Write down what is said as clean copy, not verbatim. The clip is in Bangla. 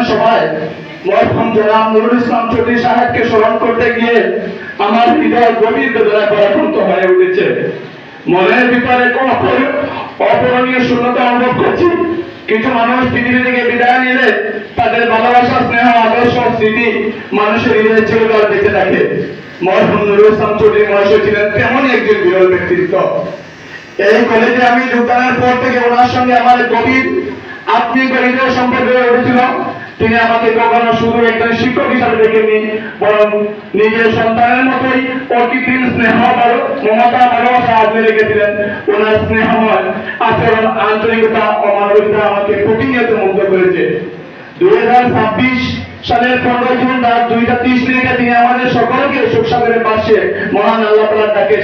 সভায় মরহুম জনাব নুরুল ইসলাম চৌধুরী সাহেবকে স্মরণ করতে গিয়ে আমার হৃদয় গভীর বেদনায় পরাক্রান্ত হয়ে উঠেছে। মনের ভিতরে অপূরণীয় শূন্যতা অনুভব করছি। কিছু মানুষ পৃথিবী থেকে বিদায় নিলে তাদের ভালোবাসা, স্নেহ, আদর্শ, স্মৃতি মানুষের হৃদয়ে চিরকাল বেঁচে থাকে। মরহুম নুরুল ইসলাম চৌধুরী মহাশয় ছিলেন তেমনই একজন বিরল ব্যক্তিত্ব। এই কলেজে আমি যোগদানের পর থেকে ওনার সঙ্গে আমার গভীর আত্মীয় হৃদয় সম্পর্ক হয়ে উঠেছিল। তিনি আমাকে কখনো শুধু একজন শিক্ষক হিসাবে দেখেননি, বরং নিজের সন্তানের মতোই অকৃত্রিম স্নেহ, মমতা, ভালোবাসা আগলে রেখেছিলেন। ওনার স্নেহময় আচরণ, আন্তরিকতা ও মানবিকতা আমাকে প্রতিনিয়ত মুগ্ধ করেছে। 2026 সালের 15 জুন রাত 2:30 মিনিটে তিনি আমাদের সকলকে সুখ সাগরের পাশে মহান আল্লাহ তাআলার ডাকে